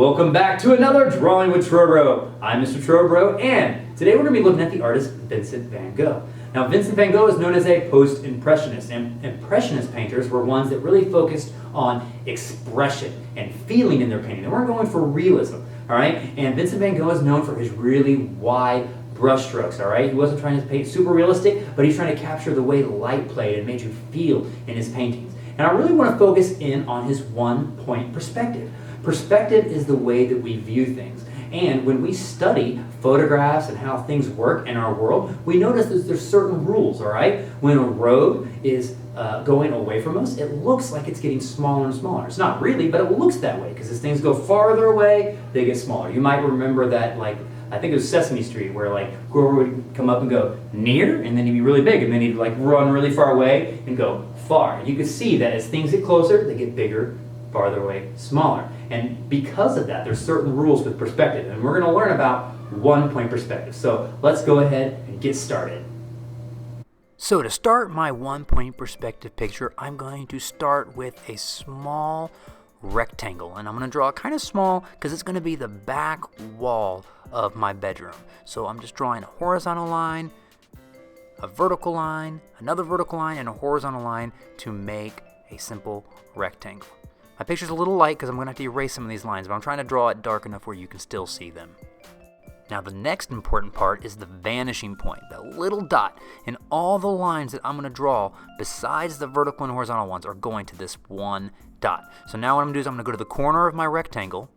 Welcome back to another Drawing with Trowbro. I'm Mr. Trowbro, and today we're going to be looking at the artist Vincent Van Gogh. Now, Vincent Van Gogh is known as a post-impressionist, and impressionist painters were ones that really focused on expression and feeling in their painting. They weren't going for realism, all right? And Vincent Van Gogh is known for his really wide brushstrokes, all right? He wasn't trying to paint super realistic, but he's trying to capture the way light played and made you feel in his paintings. And I really want to focus in on his one-point perspective. Perspective is the way that we view things. And when we study photographs and how things work in our world, we notice that there's certain rules, all right? When a road is going away from us, it looks like it's getting smaller and smaller. It's not really, but it looks that way because as things go farther away, they get smaller. You might remember that, like, I think it was Sesame Street, where like Grover would come up and go near, and then he'd be really big, and then he'd like run really far away and go far. And you can see that as things get closer, they get bigger, farther away, smaller. And because of that, there's certain rules with perspective, and we're going to learn about one-point perspective. So let's go ahead and get started. So to start my one-point perspective picture, I'm going to start with a small rectangle, and I'm going to draw it kind of small because it's going to be the back wall of my bedroom. So I'm just drawing a horizontal line, a vertical line, another vertical line, and a horizontal line to make a simple rectangle. My picture's a little light because I'm going to have to erase some of these lines, but I'm trying to draw it dark enough where you can still see them. Now the next important part is the vanishing point, that little dot, and all the lines that I'm going to draw besides the vertical and horizontal ones are going to this one dot. So now what I'm going to do is I'm going to go to the corner of my rectangle,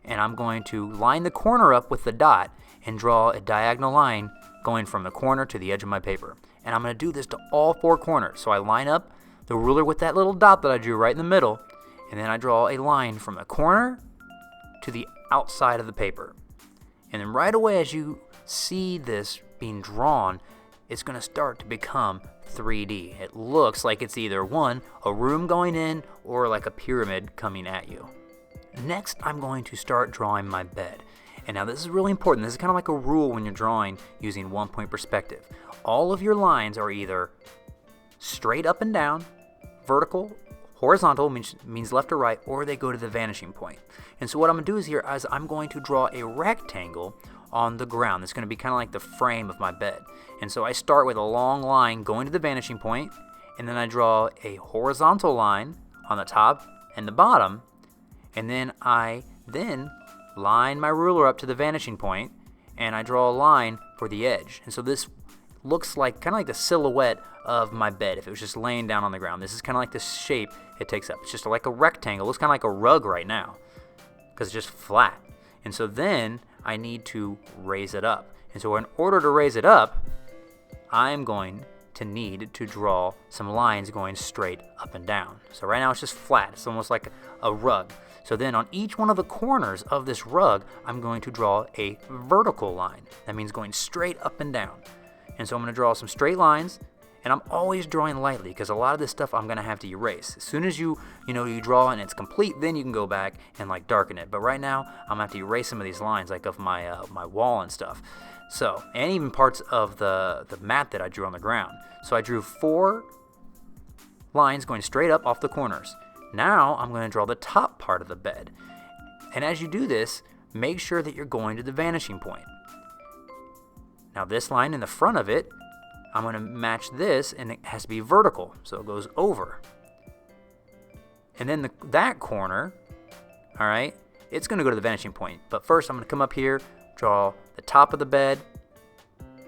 and I'm going to line the corner up with the dot and draw a diagonal line going from the corner to the edge of my paper. And I'm going to do this to all four corners. So I line up the ruler with that little dot that I drew right in the middle, and then I draw a line from the corner to the outside of the paper. And then right away as you see this being drawn, it's going to start to become 3D. It looks like it's either a room going in, or like a pyramid coming at you. Next, I'm going to start drawing my bed. And now this is really important. This is kind of like a rule when you're drawing using one-point perspective. All of your lines are either straight up and down, vertical, horizontal means left or right, or they go to the vanishing point. And so what I'm going to do is I'm going to draw a rectangle on the ground. It's going to be kind of like the frame of my bed. And so I start with a long line going to the vanishing point, and then I draw a horizontal line on the top and the bottom, and then I line my ruler up to the vanishing point, and I draw a line for the edge. And so this looks like kind of like the silhouette of my bed if it was just laying down on the ground. This is kind of like the shape it takes up. It's just like a rectangle. It looks kind of like a rug right now because it's just flat. And so then I need to raise it up. And so in order to raise it up, I'm going to need to draw some lines going straight up and down. So right now it's just flat. It's almost like a rug. So then on each one of the corners of this rug, I'm going to draw a vertical line. That means going straight up and down. And so I'm going to draw some straight lines, and I'm always drawing lightly because a lot of this stuff I'm going to have to erase. As soon as you draw and it's complete, then you can go back and like darken it. But right now, I'm going to have to erase some of these lines like of my wall and stuff. So, and even parts of the mat that I drew on the ground. So I drew 4 lines going straight up off the corners. Now I'm going to draw the top part of the bed. And as you do this, make sure that you're going to the vanishing point. Now this line in the front of it, I'm going to match this, and it has to be vertical, so it goes over. And then that corner, all right, it's going to go to the vanishing point. But first I'm going to come up here, draw the top of the bed,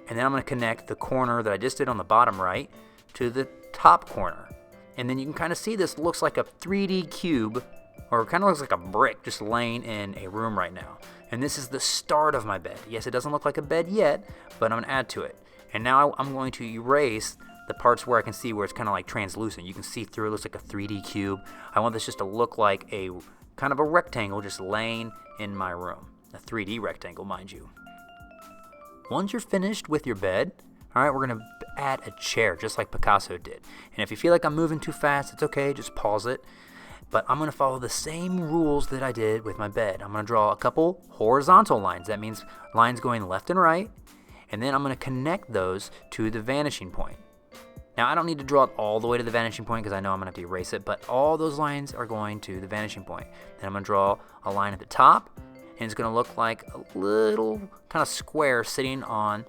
and then I'm going to connect the corner that I just did on the bottom right to the top corner. And then you can kind of see this looks like a 3D cube, or it kind of looks like a brick just laying in a room right now. And this is the start of my bed. Yes, it doesn't look like a bed yet, but I'm going to add to it. And now I'm going to erase the parts where I can see where it's kind of like translucent. You can see through it, looks like a 3D cube. I want this just to look like a kind of a rectangle just laying in my room. A 3D rectangle, mind you. Once you're finished with your bed, all right, we're going to add a chair just like Picasso did. And if you feel like I'm moving too fast, it's okay, just pause it. But I'm going to follow the same rules that I did with my bed. I'm going to draw a couple horizontal lines. That means lines going left and right. And then I'm going to connect those to the vanishing point. Now, I don't need to draw it all the way to the vanishing point because I know I'm going to have to erase it, but all those lines are going to the vanishing point. Then I'm going to draw a line at the top, and it's going to look like a little kind of square sitting on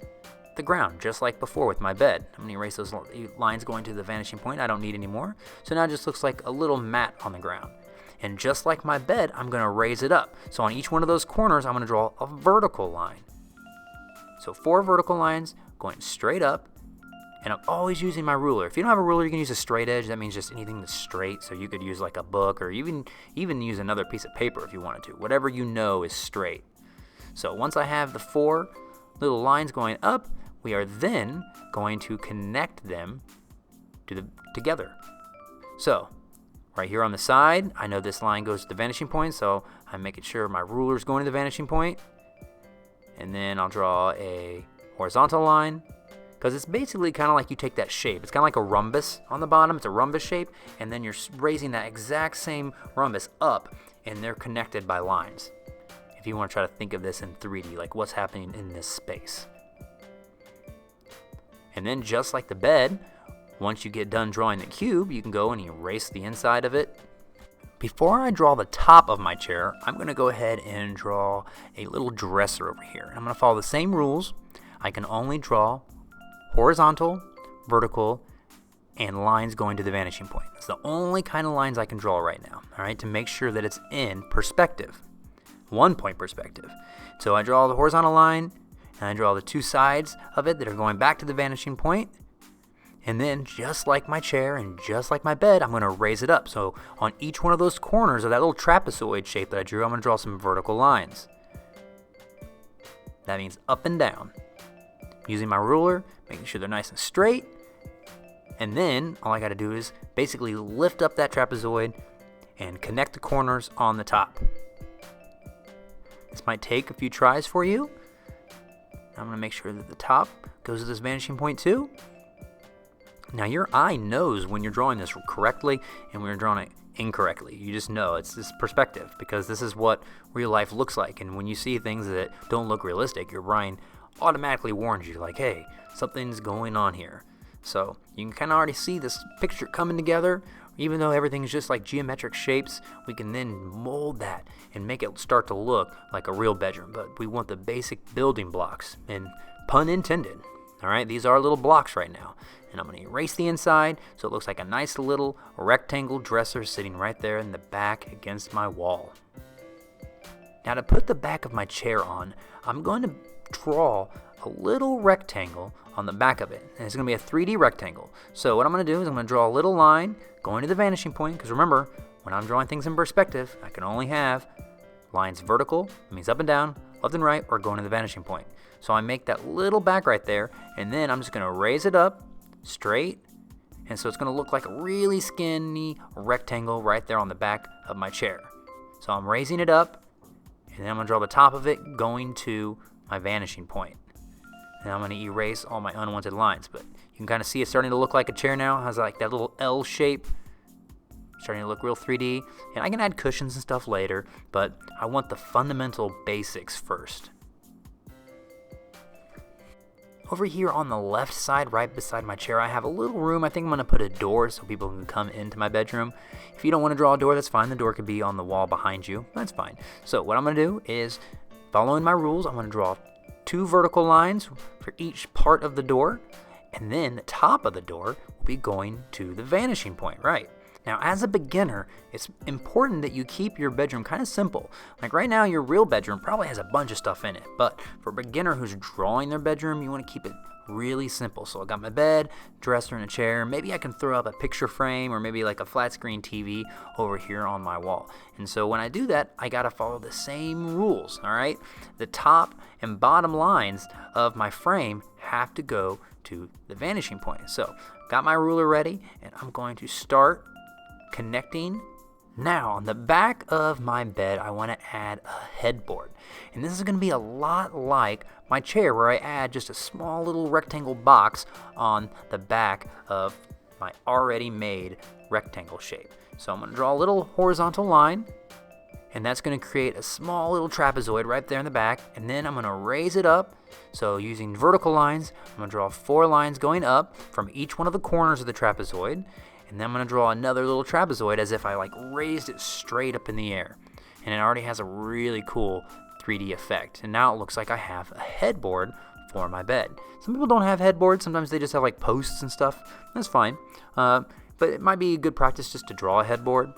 the ground, just like before with my bed. I'm going to erase those lines going to the vanishing point. I don't need any more. So now it just looks like a little mat on the ground. And just like my bed, I'm going to raise it up. So on each one of those corners, I'm going to draw a vertical line. So 4 vertical lines going straight up. And I'm always using my ruler. If you don't have a ruler, you can use a straight edge. That means just anything that's straight. So you could use like a book or even use another piece of paper if you wanted to. Whatever you know is straight. So once I have the 4 little lines going up, we are then going to connect them together. So right here on the side, I know this line goes to the vanishing point, so I'm making sure my ruler is going to the vanishing point. And then I'll draw a horizontal line. Because it's basically kind of like you take that shape. It's kind of like a rhombus on the bottom. It's a rhombus shape. And then you're raising that exact same rhombus up. And they're connected by lines. If you want to try to think of this in 3D, like what's happening in this space. And then just like the bed, once you get done drawing the cube, you can go and erase the inside of it. Before I draw the top of my chair, I'm going to go ahead and draw a little dresser over here. And I'm going to follow the same rules. I can only draw horizontal, vertical, and lines going to the vanishing point. That's the only kind of lines I can draw right now, all right, to make sure that it's in perspective, 1 point perspective. So I draw the horizontal line, and I draw the 2 sides of it that are going back to the vanishing point, and then just like my chair and just like my bed, I'm going to raise it up. So on each one of those corners of that little trapezoid shape that I drew, I'm going to draw some vertical lines. That means up and down. Using my ruler, making sure they're nice and straight. And then all I got to do is basically lift up that trapezoid and connect the corners on the top. This might take a few tries for you. I'm going to make sure that the top goes to this vanishing point too. Now your eye knows when you're drawing this correctly and when you're drawing it incorrectly. You just know it's this perspective because this is what real life looks like. And when you see things that don't look realistic, your brain automatically warns you like, hey, something's going on here. So you can kind of already see this picture coming together. Even though everything's just like geometric shapes, we can then mold that and make it start to look like a real bedroom. But we want the basic building blocks, and pun intended. All right, these are little blocks right now. And I'm going to erase the inside so it looks like a nice little rectangle dresser sitting right there in the back against my wall. Now to put the back of my chair on, I'm going to draw a little rectangle on the back of it. And it's going to be a 3D rectangle. So what I'm going to do is I'm going to draw a little line going to the vanishing point. Because remember, when I'm drawing things in perspective, I can only have lines vertical, that means up and down, left and right, or going to the vanishing point. So I make that little back right there, and then I'm just going to raise it up straight. And so it's going to look like a really skinny rectangle right there on the back of my chair. So I'm raising it up, and then I'm going to draw the top of it going to my vanishing point. And I'm going to erase all my unwanted lines. But you can kind of see it's starting to look like a chair now. It has like that little L shape. Starting to look real 3D. And I can add cushions and stuff later. But I want the fundamental basics first. Over here on the left side, right beside my chair, I have a little room. I think I'm going to put a door so people can come into my bedroom. If you don't want to draw a door, that's fine. The door could be on the wall behind you. That's fine. So what I'm going to do is, following my rules, I'm going to draw 2 vertical lines for each part of the door, and then the top of the door will be going to the vanishing point, right? Now, as a beginner, it's important that you keep your bedroom kind of simple. Like right now, your real bedroom probably has a bunch of stuff in it, but for a beginner who's drawing their bedroom, you want to keep it really simple. So I got my bed, dresser, and a chair. Maybe I can throw up a picture frame or maybe like a flat screen TV over here on my wall. And so when I do that, I got to follow the same rules, all right? The top and bottom lines of my frame have to go to the vanishing point. So got my ruler ready, and I'm going to start connecting. Now on the back of my bed, I want to add a headboard. And this is going to be a lot like my chair, where I add just a small little rectangle box on the back of my already made rectangle shape. So I'm going to draw a little horizontal line, and that's going to create a small little trapezoid right there in the back, and then I'm going to raise it up. So using vertical lines, I'm going to draw 4 lines going up from each one of the corners of the trapezoid, and then I'm going to draw another little trapezoid as if I like raised it straight up in the air. And it already has a really cool 3D effect. And now it looks like I have a headboard for my bed. Some people don't have headboards. Sometimes they just have like posts and stuff. That's fine. But it might be a good practice just to draw a headboard.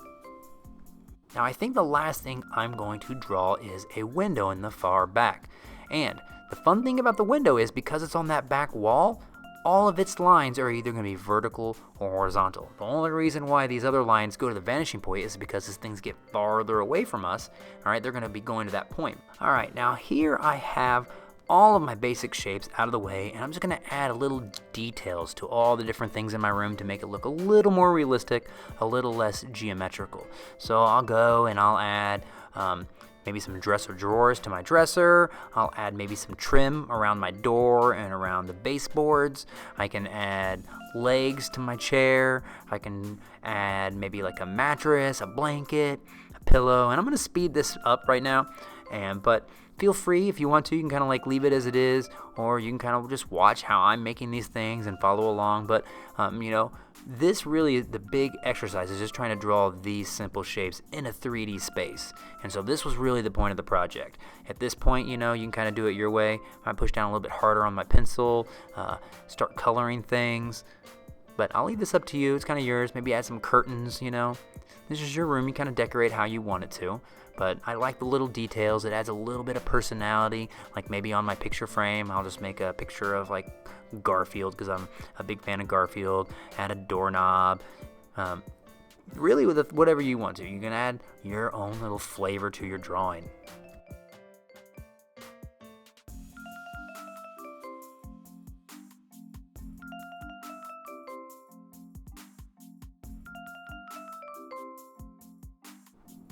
Now I think the last thing I'm going to draw is a window in the far back. And the fun thing about the window is because it's on that back wall, all of its lines are either going to be vertical or horizontal. The only reason why these other lines go to the vanishing point is because as things get farther away from us, all right, they're going to be going to that point. All right, now here I have all of my basic shapes out of the way, and I'm just going to add a little details to all the different things in my room to make it look a little more realistic, a little less geometrical. So I'll go and I'll add maybe some dresser drawers to my dresser. I'll add maybe some trim around my door and around the baseboards. I can add legs to my chair. I can add maybe like a mattress, a blanket, a pillow, and I'm going to speed this up right now. But feel free if you want to, you can kind of like leave it as it is, or you can kind of just watch how I'm making these things and follow along. But this really, the big exercise is just trying to draw these simple shapes in a 3D space. And so this was really the point of the project. At this point, you can kind of do it your way. I push down a little bit harder on my pencil, start coloring things. But I'll leave this up to you. It's kind of yours. Maybe add some curtains, This is your room. You kind of decorate how you want it to. But I like the little details. It adds a little bit of personality. Like maybe on my picture frame, I'll just make a picture of like Garfield because I'm a big fan of Garfield. Add a doorknob. Really with whatever you want to. You can add your own little flavor to your drawing.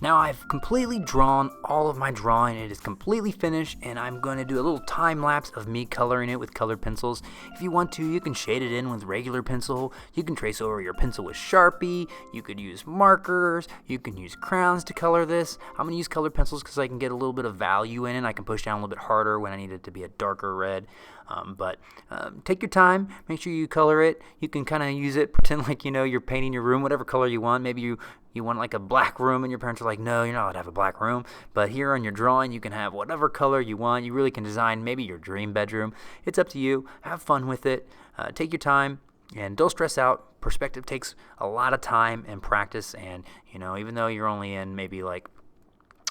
Now I've completely drawn all of my drawing. It is completely finished, and I'm going to do a little time lapse of me coloring it with colored pencils. If you want to, you can shade it in with regular pencil. You can trace over your pencil with Sharpie. You could use markers. You can use crayons to color this. I'm going to use colored pencils because I can get a little bit of value in it. I can push down a little bit harder when I need it to be a darker red. But take your time. Make sure you color it. You can kind of use it, pretend like you're painting your room, whatever color you want. Maybe you want like a black room, and your parents are like, no, you're not allowed to have a black room. But here on your drawing, you can have whatever color you want. You really can design maybe your dream bedroom. It's up to you. Have fun with it. Take your time, and don't stress out. Perspective takes a lot of time and practice, and even though you're only in maybe like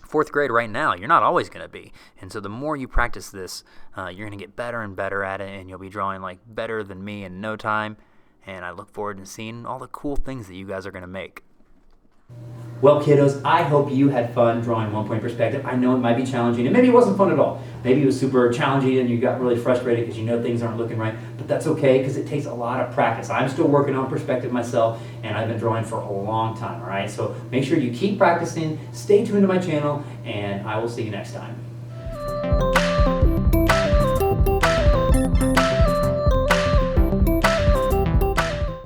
4th grade right now, you're not always going to be. And so the more you practice this, you're going to get better and better at it, and you'll be drawing like better than me in no time. And I look forward to seeing all the cool things that you guys are going to make. Well, kiddos, I hope you had fun drawing one-point perspective. I know it might be challenging, and maybe it wasn't fun at all. Maybe it was super challenging and you got really frustrated because things aren't looking right, but that's okay because it takes a lot of practice. I'm still working on perspective myself, and I've been drawing for a long time, all right? So make sure you keep practicing, stay tuned to my channel, and I will see you next time.